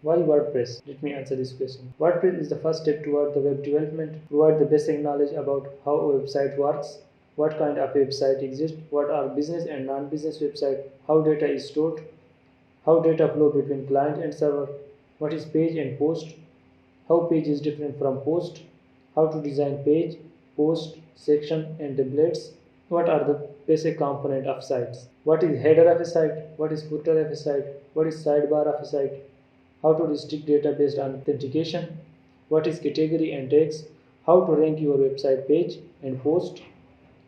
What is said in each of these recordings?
Why WordPress? Let me answer this question. WordPress is the first step toward the web development. Provide the basic knowledge about how a website works, what kind of website exists, what are business and non-business websites, how data is stored, how data flow between client and server, what is page and post, how page is different from post, how to design page, post, section and templates, what are the basic component of sites, what is header of a site, what is footer of a site, what is sidebar of a site, how to restrict data based on authentication, what is category and tags, how to rank your website page and post,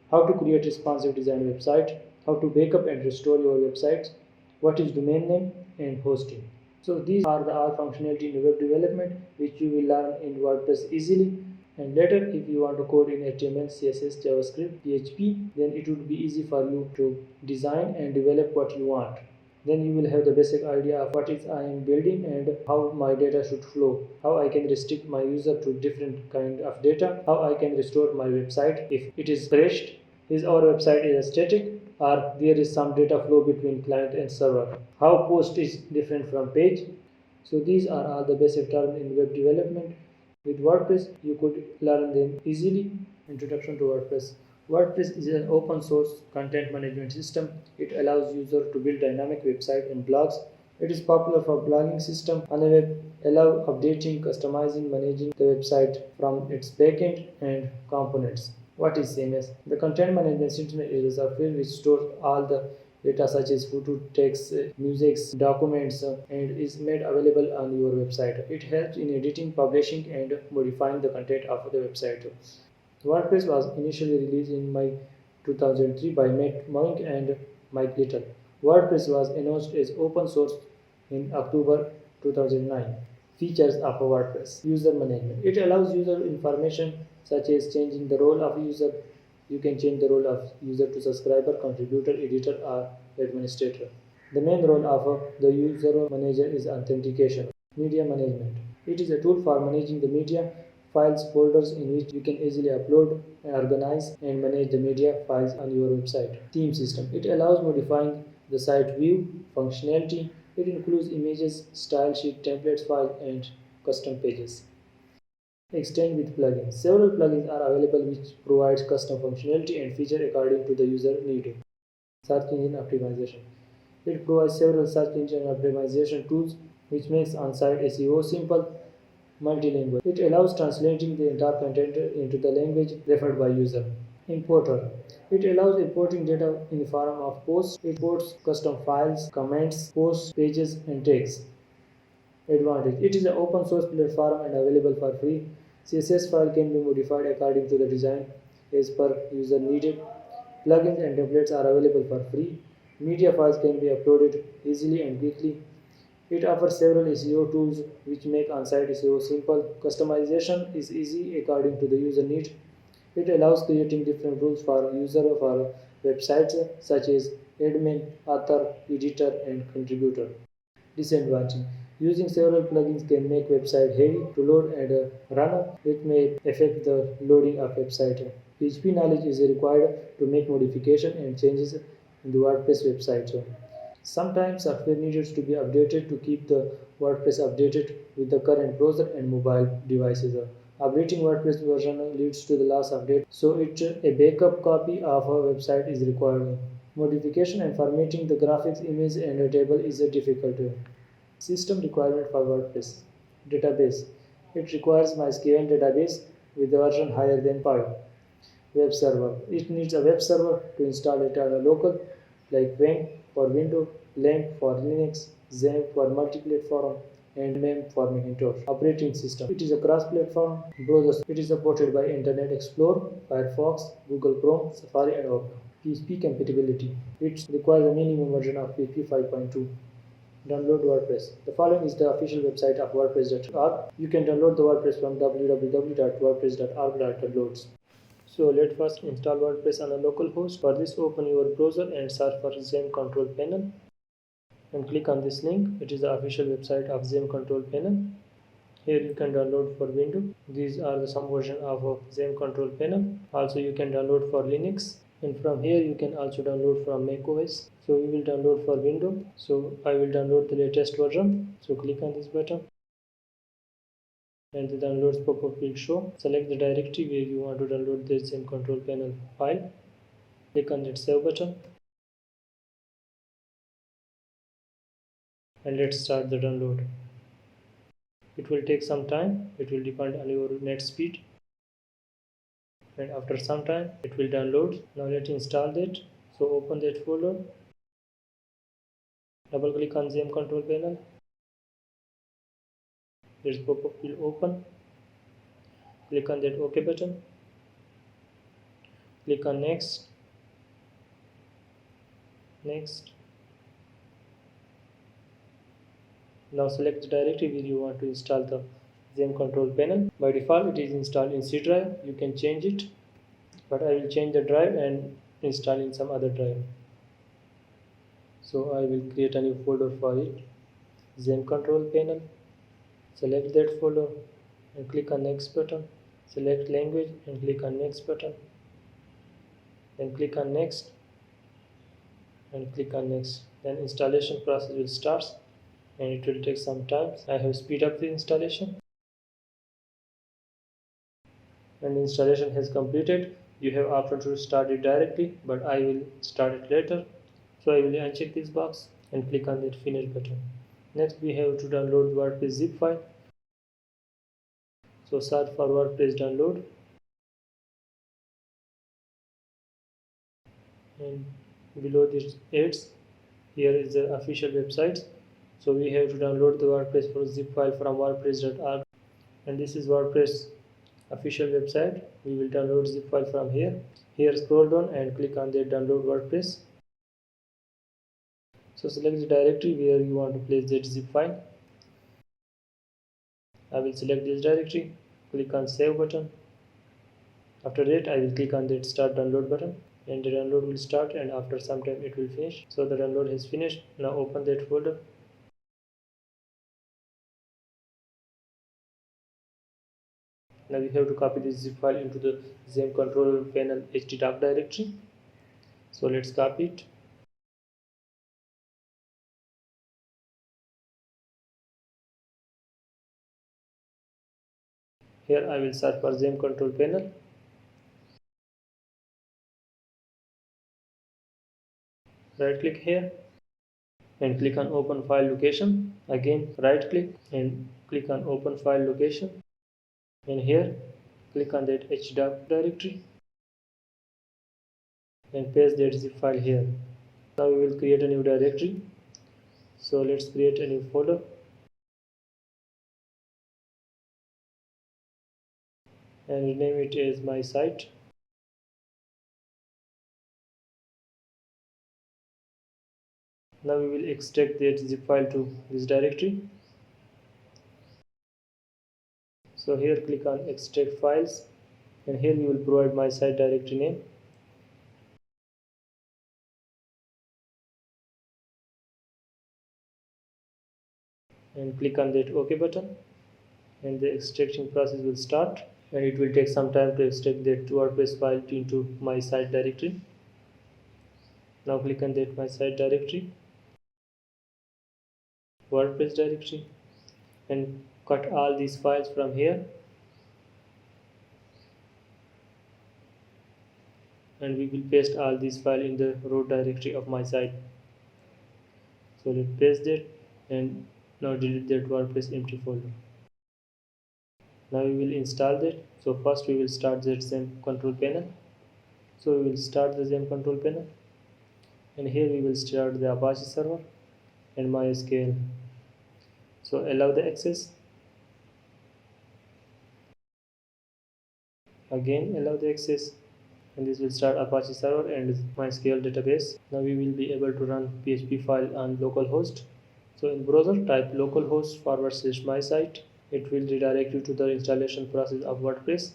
how to create responsive design website, how to backup and restore your websites, what is domain name and hosting. So these are the all functionality in web development which you will learn in WordPress easily. And later, if you want to code in HTML, CSS, JavaScript, PHP, then it would be easy for you to design and develop what you want. Then you will have the basic idea of what is I am building and how my data should flow, how I can restrict my user to different kind of data, how I can restore my website if it is crashed, is our website is static or there is some data flow between client and server, how post is different from page. So these are all the basic terms in web development. With WordPress, you could learn them easily. Introduction to WordPress. WordPress is an open source content management system. It allows users to build dynamic websites and blogs. It is popular for blogging system on the web, allow updating, customizing, managing the website from its backend and components. What is CMS? The content management system is a field which stores all the data such as photo, text, music, documents, and is made available on your website. It helps in editing, publishing, and modifying the content of the website. WordPress was initially released in May 2003 by Matt Monk and Mike Little. WordPress was announced as open source in October 2009. Features of WordPress. User management. It allows user information such as changing the role of user. You can change the role of user to subscriber, contributor, editor, or administrator. The main role of the user manager is authentication. Media management. It is a tool for managing the media files folders in which you can easily upload, organize, and manage the media files on your website. Theme system. It allows modifying the site view functionality. It includes images, style sheet, templates file, and custom pages. Extend with plugins. Several plugins are available which provides custom functionality and feature according to the user need. Search engine optimization. It provides several search engine optimization tools which makes on-site SEO simple. Multilingual. It allows translating the entire content into the language preferred by user. Importer. It allows importing data in the form of posts. It imports custom files, comments, posts, pages, and tags. Advantage. It is an open source platform and available for free. CSS file can be modified according to the design as per user needed. Plugins and templates are available for free. Media files can be uploaded easily and quickly. It offers several SEO tools which make on-site SEO simple. Customization is easy according to the user need. It allows creating different rules for user for websites such as admin, author, editor, and contributor. Disadvantage. Using several plugins can make website heavy to load and run. It may affect the loading of website. PHP knowledge is required to make modification and changes in the WordPress website. Sometimes software needs to be updated to keep the WordPress updated with the current browser and mobile devices. Updating WordPress version leads to the last update, so a backup copy of a website is required. Modification and formatting the graphics, image, and a table is difficult. System requirement for WordPress. Database. It requires MySQL database with a version higher than 5. Web server. It needs a web server to install it on a local like Xampp for Windows, LAMP for Linux, Xampp for multi-platform, and MEM for Macintosh. Operating system. It is a cross-platform browser. It is supported by Internet Explorer, Firefox, Google Chrome, Safari, and Opera. PHP compatibility. It requires a minimum version of PHP 5.2. Download WordPress. The following is the official website of WordPress.org. You can download the WordPress from www.wordpress.org/downloads. So let's first install WordPress on a local host. For this, open your browser and search for Xampp Control Panel and click on this link. It is the official website of Xampp Control Panel. Here you can download for Windows. These are some version of Xampp Control Panel. Also you can download for Linux. And from here you can also download from macOS. So we will download for Windows. So I will download the latest version. So click on this button and the downloads pop-up will show. Select the directory where you want to download this in control panel file. Click on that save button and let's start the download. It will take some time. It will depend on your net speed. And after some time it will download. Now let's install that. So open that folder. Double click on Xampp control panel. This pop-up will open. Click on that OK button. Click on next. Next. Now select the directory where you want to install the Xampp control panel. By default it is installed in C drive. You can change it, but I will change the drive and install in some other drive. So I will create a new folder for it. Xampp control panel. Select that folder and click on next button. Select language and click on next button. Then click on next and click on next. Then installation process will start and it will take some time. I have speed up the installation. When installation has completed, you have option to start it directly, but I will start it later. So I will uncheck this box and click on that finish button. Next we have to download the WordPress zip file. So search for WordPress download and below this ads, here is the official website. So we have to download the WordPress for zip file from wordpress.org, and this is WordPress official website. We will download zip file from here. Here scroll down and click on the download WordPress. So select the directory where you want to place that zip file. I will select this directory, click on save button. After that I will click on that start download button and the download will start, and after some time it will finish. So the download has finished. Now open that folder. Now we have to copy this zip file into the Xampp control panel htdoc directory. So let's copy it. Here I will search for Xampp control panel. Right click here and click on open file location. Again right click and click on open file location, and here click on that htdoc directory and paste that zip file here. Now we will create a new directory. So let's create a new folder and rename it as my site. Now we will extract that zip file to this directory. So here click on extract files, and here we will provide my site directory name. And click on that OK button, and the extraction process will start, and it will take some time to extract that WordPress file into my site directory. Now click on that my site directory, WordPress directory, and cut all these files from here, and we will paste all these files in the root directory of my site. So let's paste it and now delete that WordPress empty folder. Now we will install that. So first we will start the Xampp control panel. So we will start the Xampp control panel, and here we will start the Apache server and MySQL. So allow the access. Again allow the access, and this will start Apache server and MySQL database. Now we will be able to run PHP file on localhost. So in browser type localhost/my site. It will redirect you to the installation process of WordPress.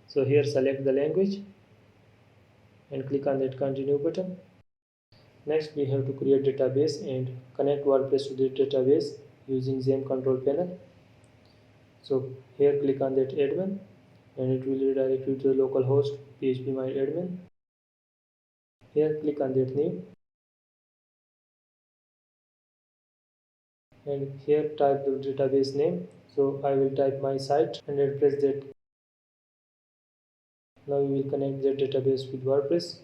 So here select the language and click on that continue button. Next we have to create database and connect WordPress to the database using Xampp control panel. So here click on that admin and it will redirect you to the localhost phpMyAdmin. Here click on that name and here type the database name. So I will type my site and then press that. Now we will connect the database with WordPress.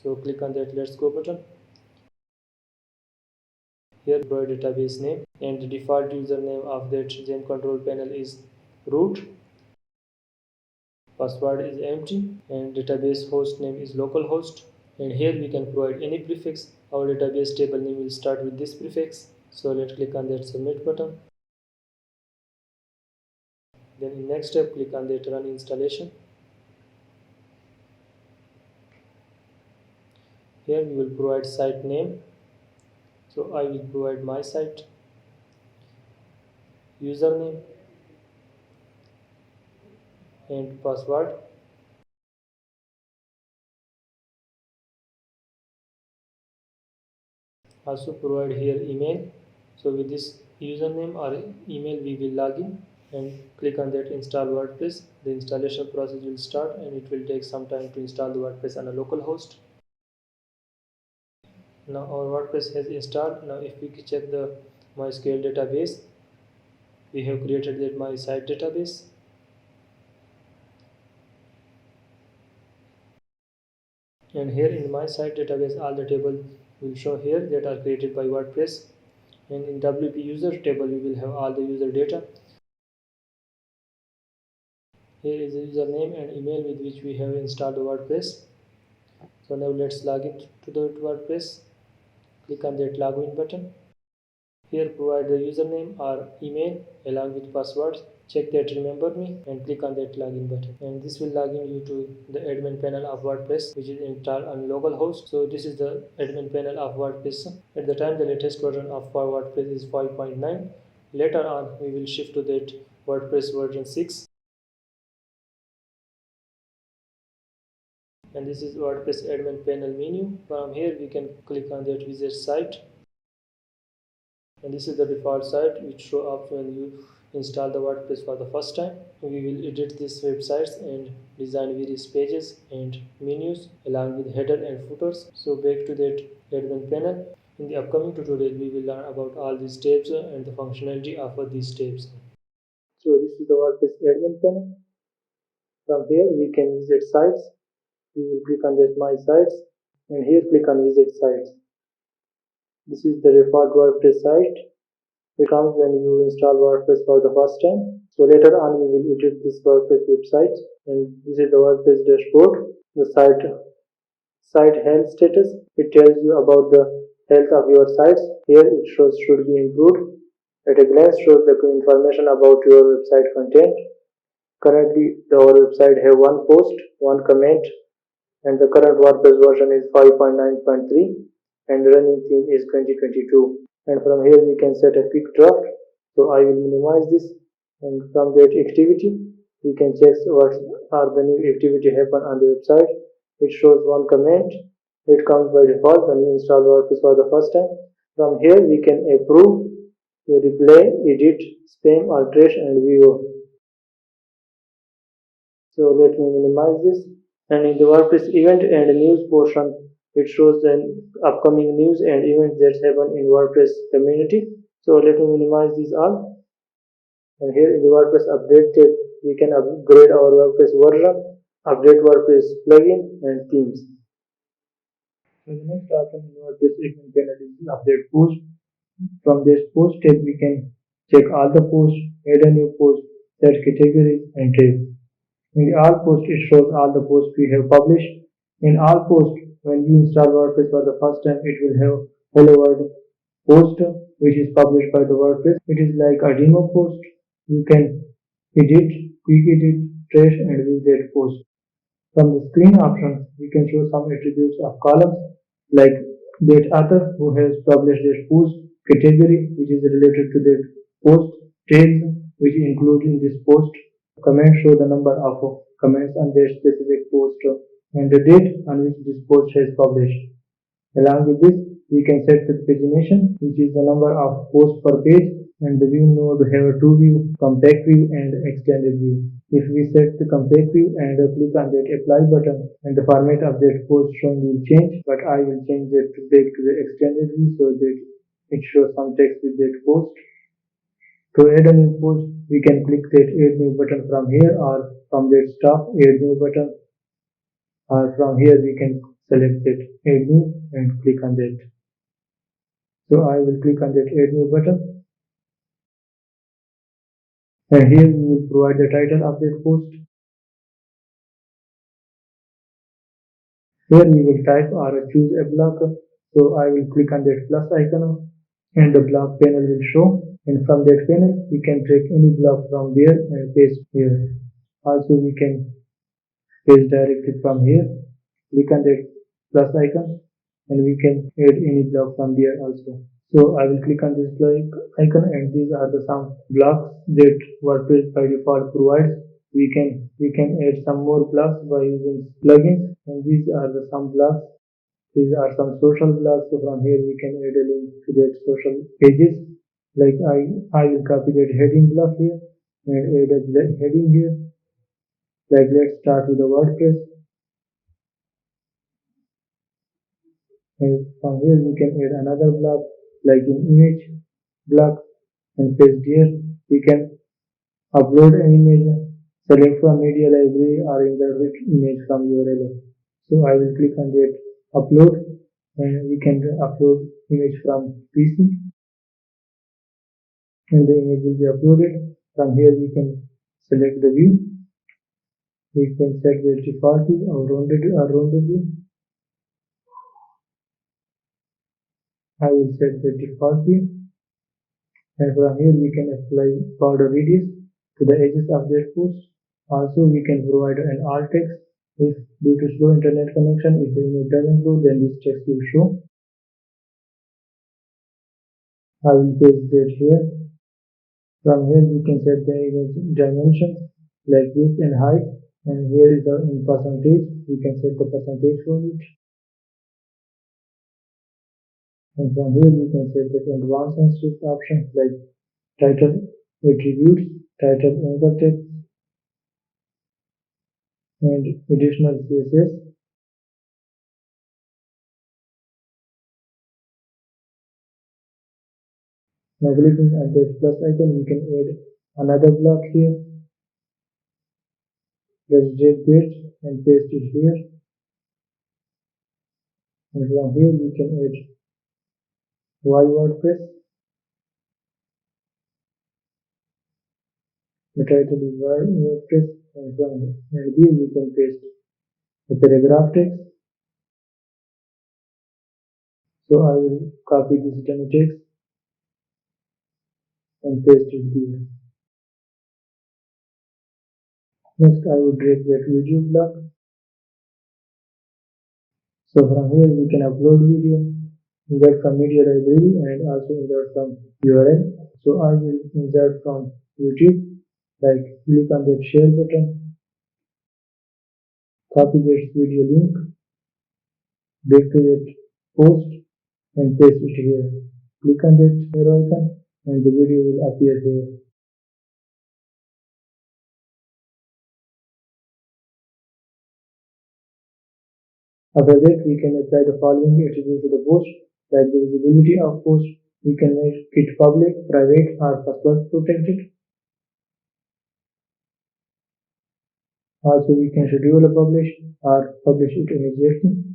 So click on that let's go button. Here provide database name and the default username of that Xampp control panel is root. Password is empty and database host name is localhost. And here we can provide any prefix. Our database table name will start with this prefix. So let's click on that submit button. Then in next step click on that run installation. Here we will provide site name. So I will provide my site, username and password. Also provide here email. So with this username or email we will log in and click on that install WordPress. The installation process will start and it will take some time to install the WordPress on a local host. Now our WordPress has installed. Now if we check the MySQL database, we have created that my site database. And here in my site database all the tables will show here that are created by WordPress. And in WP user table we will have all the user data. Here is the username and email with which we have installed the WordPress. So now let's log in to the WordPress. Click on that login button. Here provide the username or email along with passwords. Check that remember me and click on that login button. And this will log in you to the admin panel of WordPress which is installed on localhost. So this is the admin panel of WordPress. At the time the latest version of WordPress is 5.9. Later on we will shift to that WordPress version 6. And this is WordPress admin panel menu. From here we can click on that visit site. And this is the default site which show up when you install the WordPress for the first time. We will edit these websites and design various pages and menus along with header and footers. So back to that admin panel. In the upcoming tutorial we will learn about all these tabs and the functionality of these tabs. So this is the WordPress admin panel. From here we can visit sites. We will click on this my sites and here click on visit sites. This is the default WordPress site. It comes when you install WordPress for the first time. So later on we will edit this WordPress website and this is the WordPress dashboard. The site health status. It tells you about the health of your sites. Here it shows should be improved. At a glance shows the information about your website content. Currently our website have one post, one comment, and the current WordPress version is 5.9.3 and running theme is 2022. And from here we can set a quick draft. So I will minimize this and from that activity we can check what are the new activity happen on the website. It shows one comment. It comes by default when you install WordPress for the first time. From here we can approve, replay, edit, spam or trash and view. So let me minimize this. And in the WordPress event and news portion, it shows the upcoming news and events that happen in WordPress community. So let me minimize these all. And here in the WordPress update tab, we can upgrade our WordPress version, update WordPress plugin and themes. So the next option in WordPress admin panel is the update post. From this post tab, we can check all the posts, add a new post, set categories and tags. In the all post, it shows all the posts we have published. In all post, when you install WordPress for the first time, it will have hello world post which is published by the WordPress. It is like a demo post. You can edit, quick edit, trash and view that post. From the screen options, we can show some attributes of columns like that author who has published that post, category which is related to that post, tags which include in this post, comments show the number of comments on that specific post and the date on which this post has published. Along with this, we can set the pagination, which is the number of posts per page, and the view mode have a two view, compact view, and extended view. If we set the compact view and click on that apply button, and the format of that post showing will change, but I will change that back to the extended view so that it shows some text with that post. To add a new post, we can click that add new button from here, or from that stop add new button, or from here we can select that add new and click on that. So I will click on that add new button, and here we will provide the title of that post. Here we will type or choose a block. So I will click on that plus icon and the block panel will show. And from that panel, we can drag any block from there and paste here. Also, we can paste directly from here. Click on that plus icon and we can add any block from there also. So I will click on this block icon, and these are the some blocks that WordPress by default provides. We can add some more blocks by using plugins, and these are the some blocks. These are some social blocks. So from here we can add a link to that social pages. Like I will copy that heading block here and add a heading here. Like let's start with the WordPress, and from here we can add another block like an image block and paste here. We can upload an image, select from media library or insert image from URL. So I will click on that upload, and we can upload image from PC, and the image will be uploaded. From here we can select the view. We can set the default view or rounded view. I will set the default view, and from here we can apply border radius to the edges of that post. Also we can provide an alt text. If due to slow internet connection, if the image doesn't load, then this text will show. I will paste that here. From here we can set the image dimensions like width and height, and here is the in percentage. We can set the percentage for it, and from here we can set the advanced and strict options like title attributes, title anchor text, and additional CSS. Now clicking on the plus icon, we can add another block here. Let's drag that and paste it here, and from here we can add Y WordPress. The title is WordPress, and from here we can paste the paragraph text. So I will copy this dummy text and paste it here. Next I will drag that video block. So from here we can upload video, insert from media library, and also insert from URL. So I will insert from YouTube, like click on that share button, copy that video link, back to that post and paste it here. Click on that arrow icon and the video will appear here. After that, we can apply the following attributes to the post, like the visibility of post. We can make it public, private, or password protected. Also, we can schedule a publish or publish it immediately.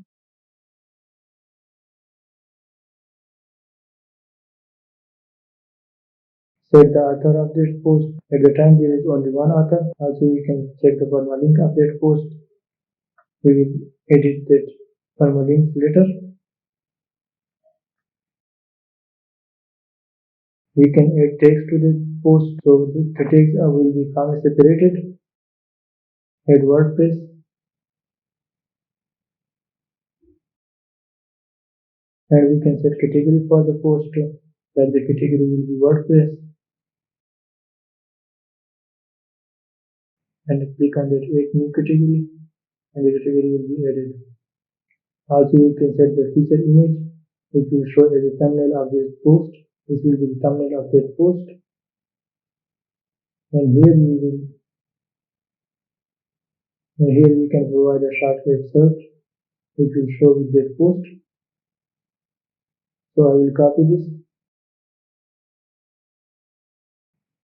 Set the author of this post. At the time there is only one author. Also, we can check the permalink of that post. We will edit that permalink later. We can add text to the post, so the text will be comma separated. Add WordPress, and we can set category for the post, like the category will be WordPress, and click on that add new category, and the category will be added. Also, we can set the feature image. It will show as a thumbnail of this post. This will be the thumbnail of that post, and here we will And here we can provide a shortcut search which will show with that post. So I will copy this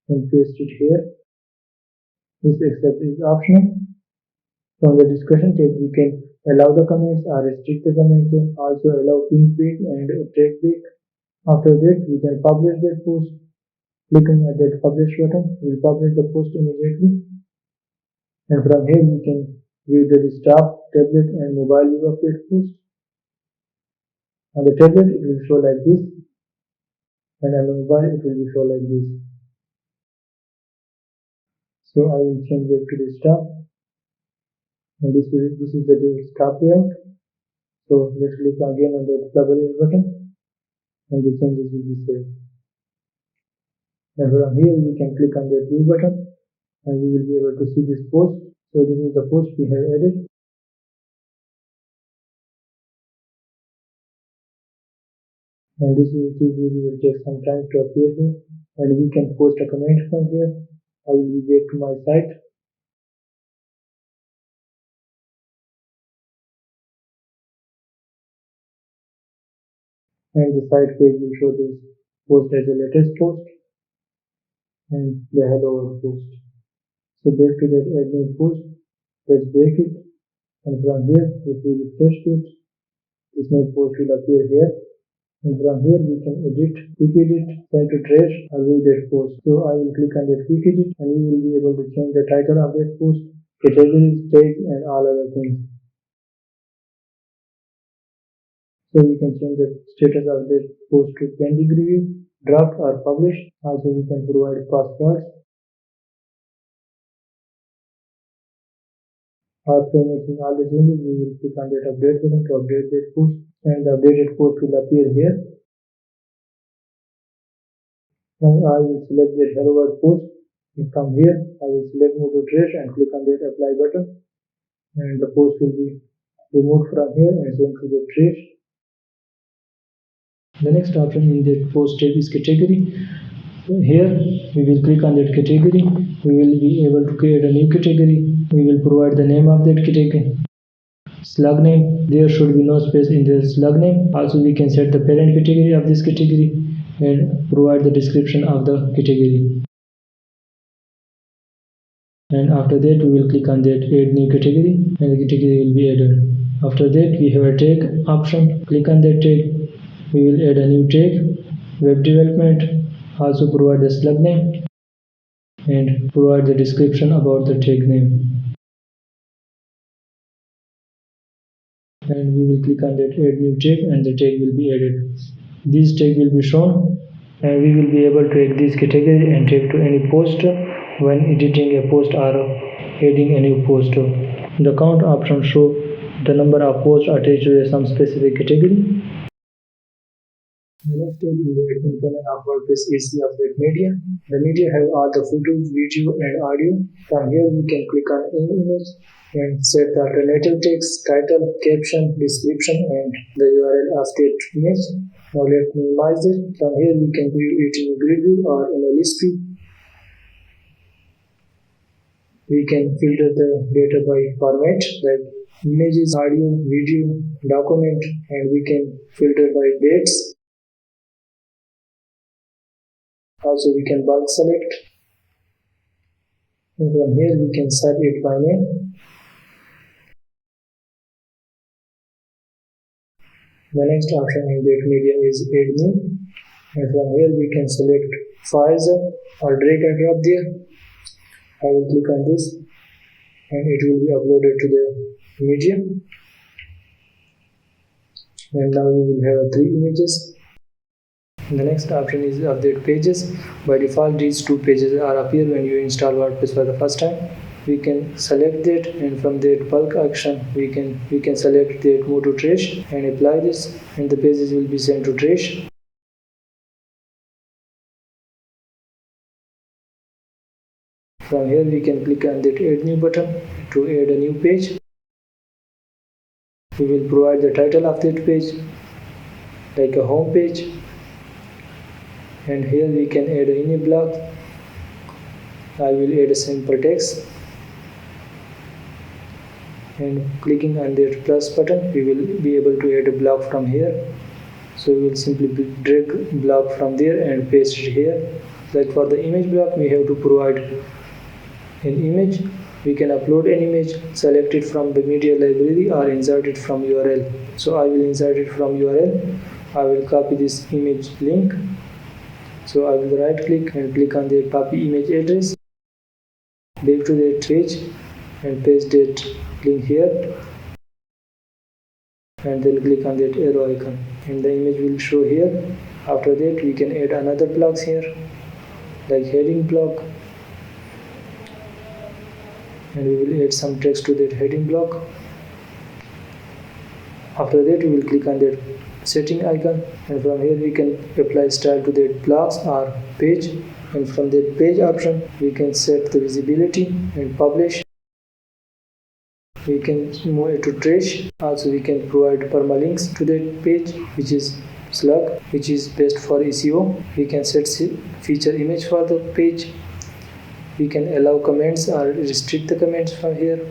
and paste it here. This accept is optional. From the discussion tab, we can allow the comments or restrict the comment, also allow pin tweet and track back. After that, we can publish that post. Clicking at that publish button will publish the post immediately. And from here, we can view the desktop, tablet, and mobile view of that post. On the tablet, it will show like this, and on the mobile, it will be show like this. So I will change it to desktop, and this is the desktop layout. So let's click again on the publish button, and the changes will be saved. And from here we can click on the view button, and we will be able to see this post. So this is the post we have added, and this YouTube video will take some time to appear here, and we can post a comment from here. I will be back to my site. And the site page will show this post as a latest post and the hello post. So back to that add new post, let's back it, and from here if we refresh it, this new post will appear here, and from here we can edit, quick edit, send to trash or view that post. So I will click on that quick edit, and we will be able to change the title of that post, categories, tags, and all other things. So we can change the status of that post to pending review, draft, or published. Also we can provide passwords. After making all the changes, we will click on that update button to update that post, and the updated post will appear here. Now I will select that hello world post, and from here I will select move to trash and click on that apply button, and the post will be removed from here and sent to the trash. The next option in the post tab is category. Here we will click on that category. We will be able to create a new category. We will provide the name of that category. Slug name, there should be no space in the slug name. Also we can set the parent category of this category and provide the description of the category. And after that we will click on that add new category, and the category will be added. After that we have a tag option. Click on that tag. We will add a new tag, web development, also provide the slug name and provide the description about the tag name. And we will click on that add new tag, and the tag will be added. This tag will be shown, and we will be able to add this category and tag to any post when editing a post or adding a new post. The count option show the number of posts attached to some specific category. The next tab in the admin panel of WordPress is the update media. The media have all the photos, video, and audio. From here we can click on any image and set the alternative text, title, caption, description, and the URL of that image. Now let me minimize it. From here we can view it in a grid view or in a list view. We can filter the data by format like images, audio, video, document, and we can filter by dates. Also we can bulk select, and from here we can set it by name. The next option in that media is add new, and from here we can select files or drag and drop there. I will click on this, and it will be uploaded to the media. And now we will have 3 images. The next option is update pages. By default these 2 pages are appear when you install WordPress for the first time. We can select that, and from that bulk action we can select that move to trash and apply this, and the pages will be sent to trash. From here we can click on that add new button to add a new page. We will provide the title of that page like a home page, and here we can add any block. I will add a simple text. and clicking on that plus button we will be able to add a block from here. So we will simply drag block from there and paste it here. Like for the image block we have to provide an image. We can upload an image, select it from the media library or insert it from URL. So I will insert it from URL. I will copy this image link. So I will right click and click on the copy image address. Back to that page and paste that link here. And then click on that arrow icon and the image will show here. After that we can add another blocks here like heading block, and we will add some text to that heading block. After that we will click on that setting icon, and from here we can apply style to that blocks or page, and from that page option we can set the visibility and publish. We can move it to trash. Also we can provide permalinks to that page, which is slug, which is best for SEO. We can set feature image for the page. We can allow comments or restrict the comments from here.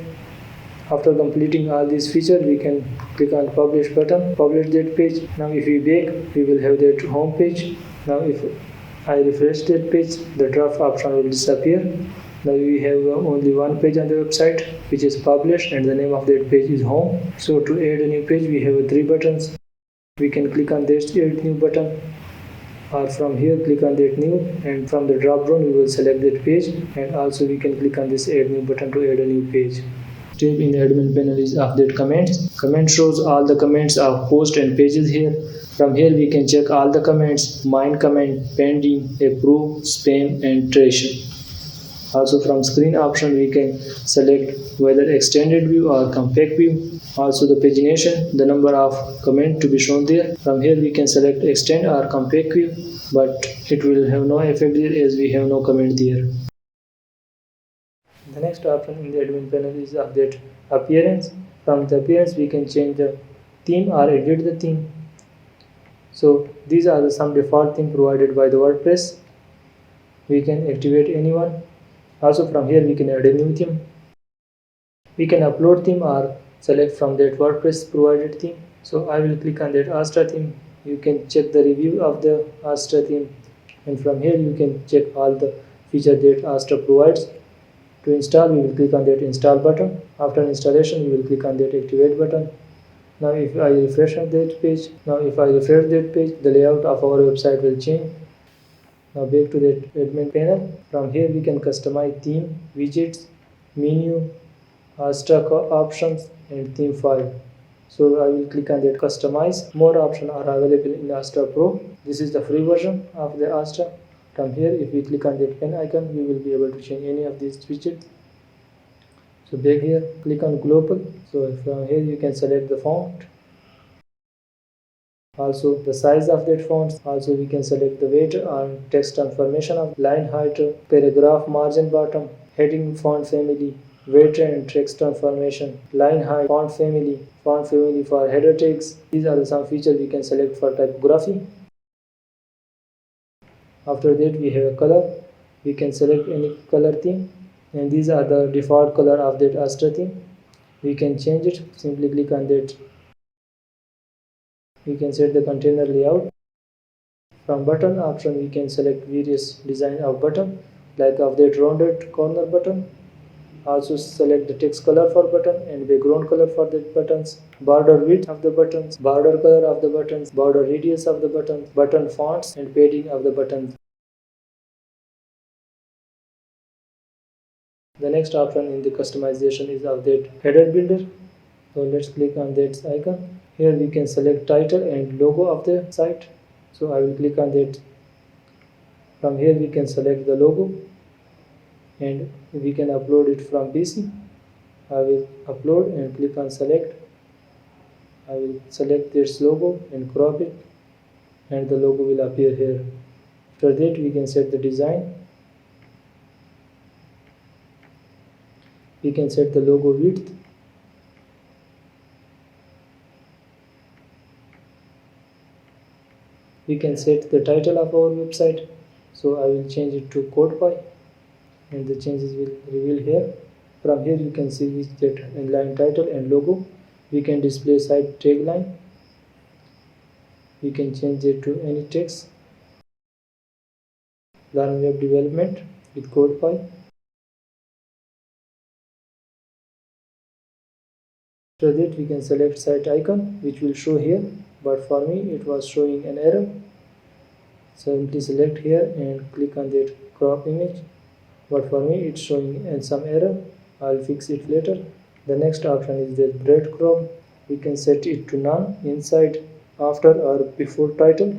After completing all these features, we can click on publish button, publish that page. Now if we back, we will have that home page. Now if I refresh that page, the draft option will disappear. Now we have only one page on the website, which is published, and the name of that page is home. So to add a new page, we have 3 buttons. We can click on this add new button, or from here click on that new, and from the drop down we will select that page, and also we can click on this add new button to add a new page. Step in the admin panel is update comments. Comment shows all the comments of post and pages here. From here we can check all the comments: mine comment, pending, approve, spam, and trash. Also from screen option we can select whether extended view or compact view. Also the pagination, the number of comment to be shown there. From here we can select extend or compact view, but it will have no effect there as we have no comment there. The next option in the admin panel is update appearance. From the appearance we can change the theme or edit the theme. So these are some default themes provided by the WordPress. We can activate any one. Also from here we can add a new theme. We can upload theme or select from that WordPress provided theme. So I will click on that Astra theme. You can check the review of the Astra theme, and from here you can check all the features that Astra provides. To install, we will click on that install button. After installation, we will click on that activate button. Now if I refresh that page, the layout of our website will change. Now back to that admin panel. From here we can customize theme, widgets, menu, Astra options, and theme file. So I will click on that customize. More options are available in Astra Pro. This is the free version of the Astra. From here, if we click on that pen icon, we will be able to change any of these widgets. So back here, click on global. So from here you can select the font. Also the size of that font. Also we can select the weight and text transformation of line height, paragraph margin bottom, heading font family, weight and text transformation, line height, font family for header tags. These are some features we can select for typography. After that we have a color. We can select any color theme, and these are the default color of that Astra theme. We can change it. Simply click on that. We can set the container layout. From button option we can select various design of button, like of that rounded corner button. Also select the text color for button and background color for the buttons, border width of the buttons, border color of the buttons, border radius of the buttons, button fonts, and padding of the buttons. The next option in the customization is of that header builder. So let's click on that icon. Here we can select title and logo of the site. So I will click on that. From here we can select the logo, and we can upload it from PC. I will upload and click on select. I will select this logo and crop it, and the logo will appear here. After that we can set the design. We can set the logo width. We can set the title of our website. So I will change it to CodePy, and the changes will reveal here. From here you can see widget inline title and logo. We can display site tagline. We can change it to any text. Learn web development with code file. After that we can select site icon, which will show here, but for me it was showing an error. Simply select here and click on that crop image, but for me it's showing some error. I'll fix it later. The next option is the breadcrumb. We can set it to none, inside, after or before title.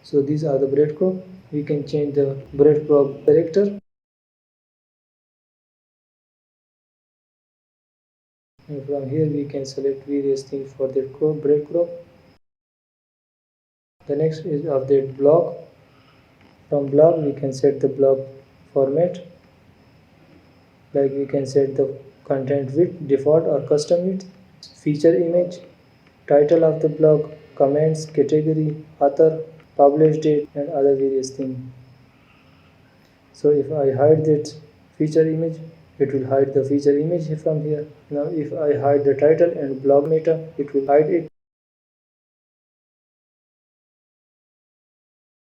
So these are the breadcrumb. We can change the breadcrumb character. And from here we can select various things for that breadcrumb. The next is update blog. From blog we can set the blog format. Like we can set the content width, default or custom width, feature image, title of the blog, comments, category, author, publish date and other various things. So if I hide that feature image, it will hide the feature image from here. Now if I hide the title and blog meta, it will hide it.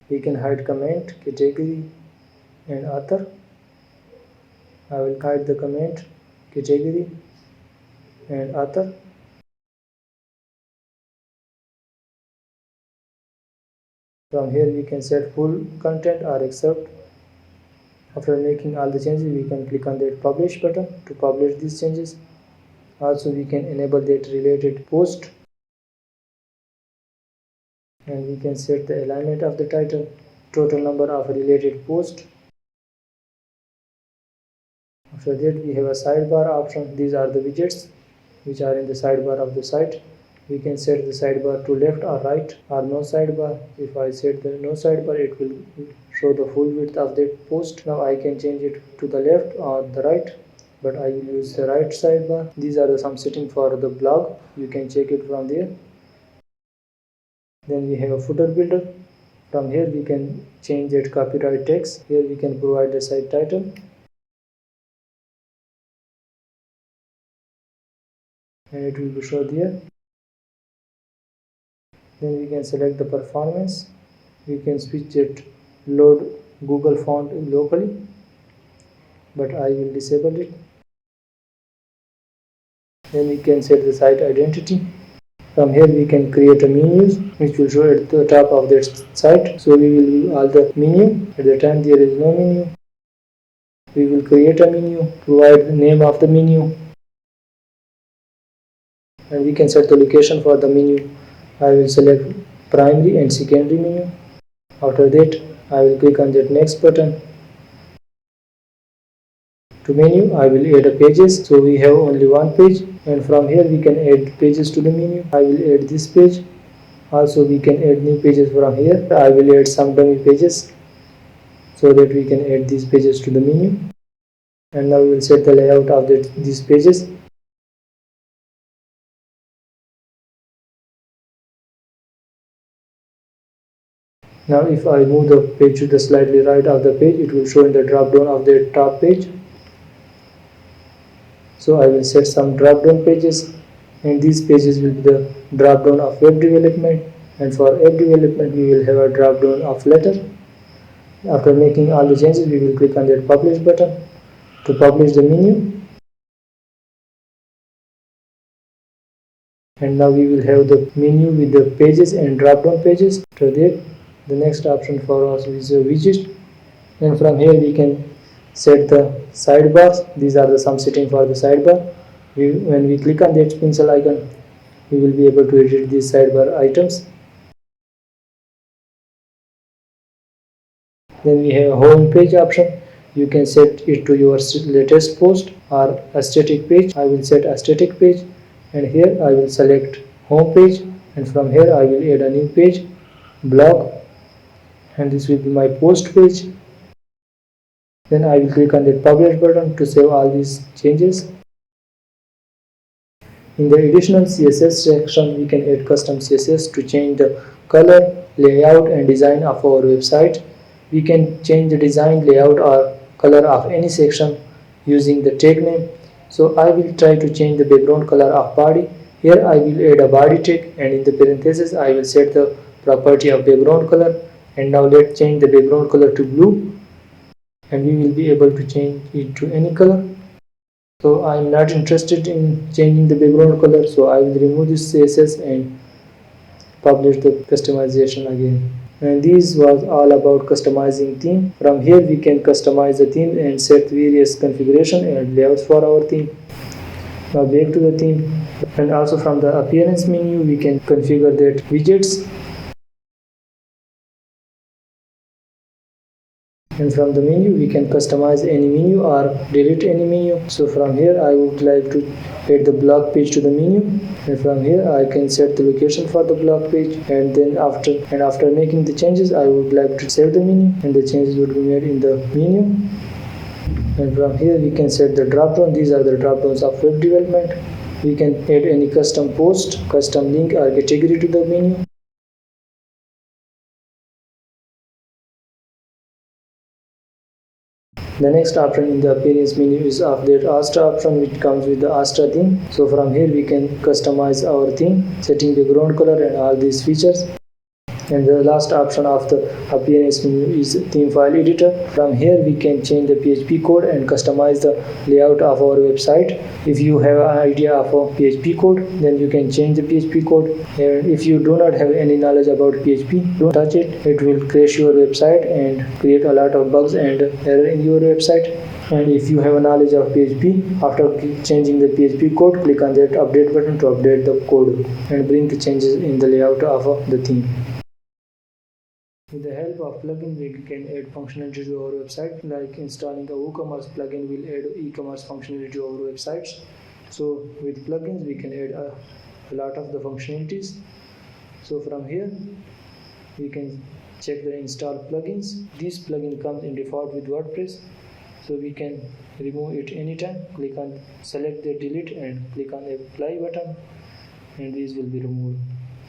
We can hide comment, category and author. I will hide the comment, category and author. From here we can set full content or excerpt. After making all the changes, we can click on that publish button to publish these changes. Also we can enable that related post, and we can set the alignment of the title, total number of related posts. After that we have a sidebar option. These are the widgets which are in the sidebar of the site. We can set the sidebar to left or right or no sidebar. If I set the no sidebar, it will show the full width of that post. Now I can change it to the left or the right, but I will use the right sidebar. These are some settings for the blog. You can check it from there. Then we have a footer builder. From here we can change that copyright text. Here we can provide the site title. And it will be shown here. Then we can select the performance. We can switch it, load Google font locally, but I will disable it. Then we can set the site identity. From here we can create a menu which will show at the top of that site. So we will view all the menu. At the time there is no menu, we will create a menu, provide the name of the menu, and we can set the location for the menu. I will select primary and secondary menu. After that I will click on that next button. To menu I will add a pages, so we have only one page, and from here we can add pages to the menu. I will add this page. Also we can add new pages from here. I will add some dummy pages so that we can add these pages to the menu. And now we will set the layout of these pages. Now if I move the page to the slightly right of the page, it will show in the drop down of the top page. So I will set some drop down pages, and these pages will be the drop down of web development, and for web development we will have a drop down of letter. After making all the changes, we will click on that publish button to publish the menu. And now we will have the menu with the pages and drop down pages. After that, the next option for us is a widget, and from here we can set the sidebars. These are some settings for the sidebar. When we click on that pencil icon, we will be able to edit these sidebar items. Then we have a home page option. You can set it to your latest post or a static page. I will set a static page, and here I will select home page, and from here I will add a new page, blog, and this will be my post page. Then I will click on the publish button to save all these changes. In the additional CSS section, we can add custom CSS to change the color, layout and design of our website. We can change the design, layout or color of any section using the tag name. So I will try to change the background color of body. Here I will add a body tag, and in the parentheses I will set the property of background color. And now let's change the background color to blue, and we will be able to change it to any color. So I am not interested in changing the background color, so I will remove this CSS and publish the customization again. And this was all about customizing theme. From here we can customize the theme and set various configuration and layouts for our theme. Now back to the theme, and also from the appearance menu we can configure that widgets, and from the menu we can customize any menu or delete any menu. So from here I would like to add the blog page to the menu, and from here I can set the location for the blog page, and then after making the changes I would like to save the menu, and the changes would be made in the menu. And from here we can set the drop down. These are the drop downs of web development. We can add any custom post, custom link or category to the menu. The next option in the appearance menu is update Astra option, which comes with the Astra theme. So from here we can customize our theme, setting the background color and all these features. And the last option of the appearance menu is theme file editor. From here we can change the PHP code and customize the layout of our website. If you have an idea of a PHP code, then you can change the PHP code. And if you do not have any knowledge about PHP, don't touch it. It will crash your website and create a lot of bugs and error in your website. And if you have a knowledge of PHP, after changing the PHP code, click on that update button to update the code and bring the changes in the layout of the theme. With the help of plugin, we can add functionality to our website, like installing a WooCommerce plugin will add e-commerce functionality to our websites. So with plugins, we can add a lot of the functionalities. So from here, we can check the install plugins. This plugin comes in default with WordPress, so we can remove it anytime. Click on select the delete and click on the apply button, and these will be removed.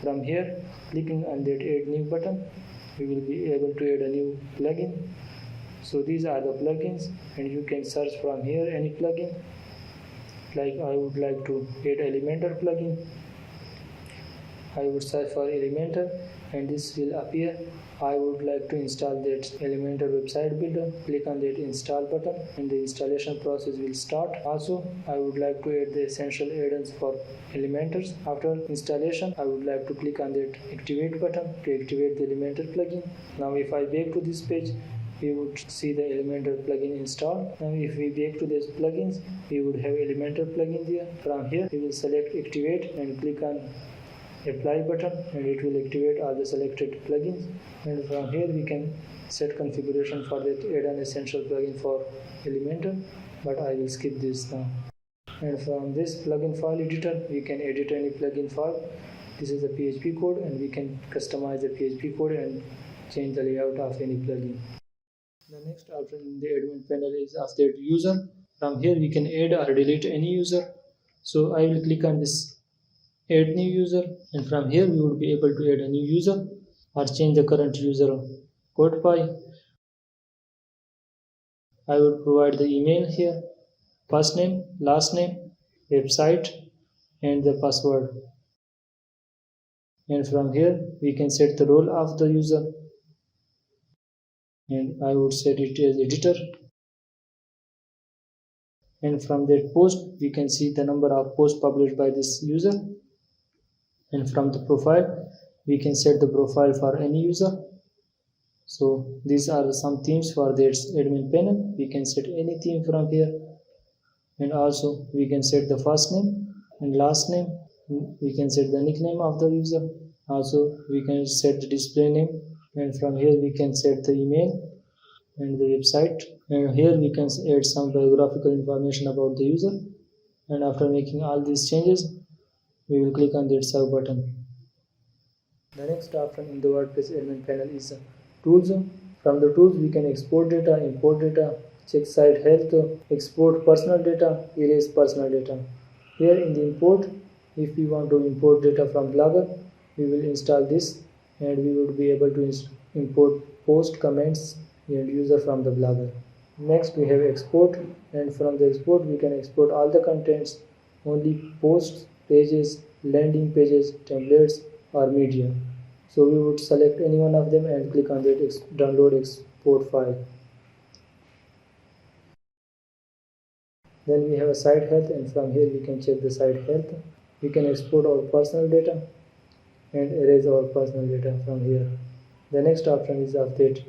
From here, clicking on that add new button, we will be able to add a new plugin. So these are the plugins, and you can search from here any plugin. Like I would like to add Elementor plugin. I would search for Elementor and this will appear. I would like to install that Elementor website builder. Click on that install button and the installation process will start. Also, I would like to add the essential add-ons for Elementors. After installation, I would like to click on that activate button to activate the Elementor plugin. Now if I back to this page, we would see the Elementor plugin installed. Now if we back to these plugins, we would have Elementor plugin there. From here, we will select activate and click on apply button, and it will activate all the selected plugins. And from here we can set configuration for that add-on essential plugin for Elementor, but I will skip this now. And from this plugin file editor, we can edit any plugin file. This is the PHP code, and we can customize the PHP code and change the layout of any plugin. The next option in the admin panel is after user. From here we can add or delete any user. So I will click on this add new user, and from here we would be able to add a new user or change the current user code by. I would provide the email here, first name, last name, website, and the password. And from here we can set the role of the user, and I would set it as editor. And from that post we can see the number of posts published by this user. And from the profile we can set the profile for any user. So these are some themes for this admin panel. We can set any theme from here, and also we can set the first name and last name. We can set the nickname of the user. Also we can set the display name, and from here we can set the email and the website. And here we can add some biographical information about the user. And after making all these changes, we will click on that save button. The next option in the WordPress admin panel is tools. From the tools we can export data, import data, check site health, export personal data, erase personal data. Here in the import, if we want to import data from Blogger, we will install this, and we would be able to import post, comments, and user from the Blogger. Next we have export, and from the export we can export all the contents, only posts, pages, landing pages, templates or media. So we would select any one of them and click on that download export file. Then we have a site health, and from here we can check the site health. We can export our personal data and erase our personal data from here. The next option is update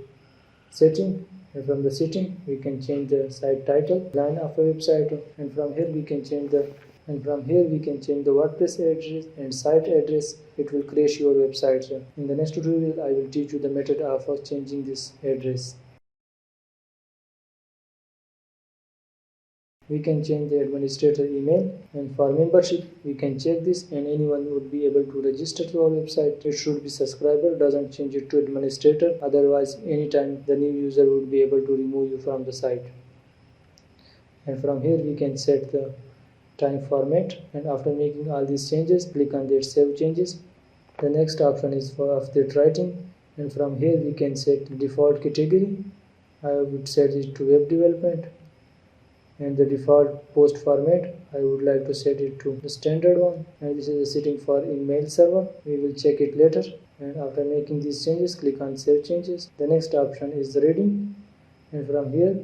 setting, and from the setting we can change the site title, line of a website, and from here we can change the WordPress address and site address. It will crash your website. In the next tutorial I will teach you the method of changing this address. We can change the administrator email, and for membership we can check this, and anyone would be able to register to our website. It should be subscriber, doesn't change it to administrator, otherwise anytime the new user would be able to remove you from the site. And from here we can set the time format, and after making all these changes click on that save changes. The next option is for update writing, and from here we can set the default category. I would set it to web development, and the default post format I would like to set it to the standard one, and this is a setting for email server. We will check it later, and after making these changes click on save changes. The next option is the reading, and from here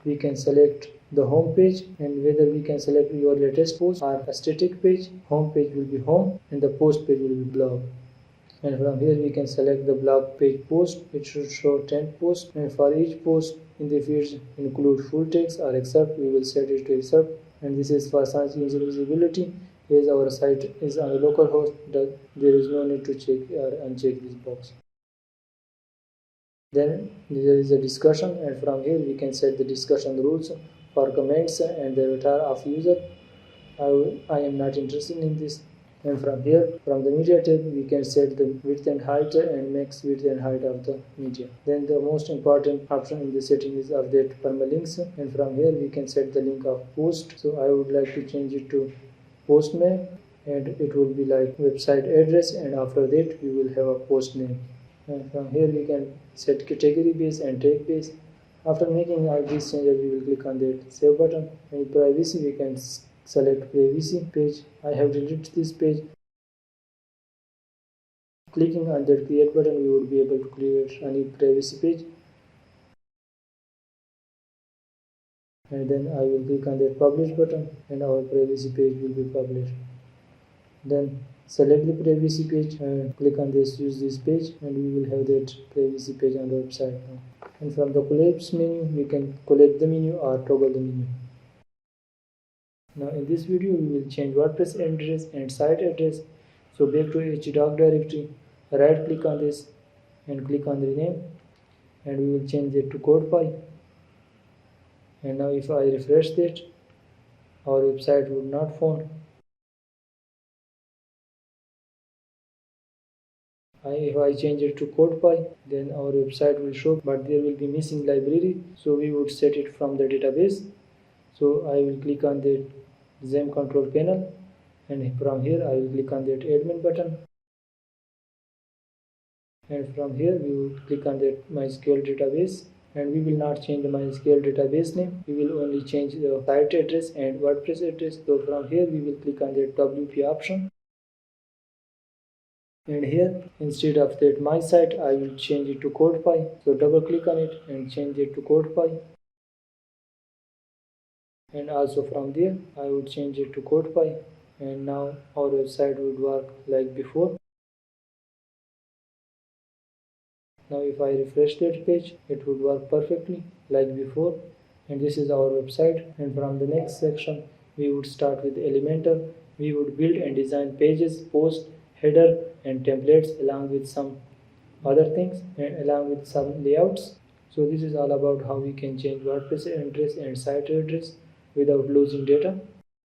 we can select the home page, and whether we can select your latest post or a static page. Home page will be home and the post page will be blog. And from here we can select the blog page post. It should show 10 posts, and for each post in the fields include full text or excerpt. We will set it to excerpt, and this is for search engine visibility. As our site is on a local host, there is no need to check or uncheck this box. Then there is a discussion, and from here we can set the discussion rules for comments and the avatar of user. I am not interested in this. And from here, from the media tab, we can set the width and height and max width and height of the media. Then the most important option in the setting is update permalinks, and from here we can set the link of post. So I would like to change it to post name, and it will be like website address, and after that we will have a post name. And from here we can set category base and tag base. After making all these changes, we will click on that save button. And privacy, we can select privacy page. I have deleted this page. Clicking on that create button, we would be able to create a new privacy page. And then I will click on that publish button, and our privacy page will be published. Then select the privacy page and click on this use this page, and we will have that privacy page on the website now. And from the collapse menu, we can collect the menu or toggle the menu. Now in this video we will change WordPress address and site address. So back to htdoc directory, right click on this and click on rename, and we will change it to CodePy. And now if I refresh that, our website would not found. If I change it to CodePy, then our website will show, but there will be missing library, so we would set it from the database. So I will click on the Xampp control panel, and from here I will click on that admin button, and from here we will click on that MySQL database, and we will not change the MySQL database name. We will only change the site address and WordPress address. So from here we will click on that WP option, and here instead of that my site I will change it to CodePy. So double click on it and change it to CodePy. And also from there I would change it to CodePy, and now our website would work like before. Now if I refresh that page, it would work perfectly like before, and this is our website. And from the next section we would start with Elementor. We would build and design pages, post, header and templates along with some other things and along with some layouts. So this is all about how we can change WordPress address and site address without losing data.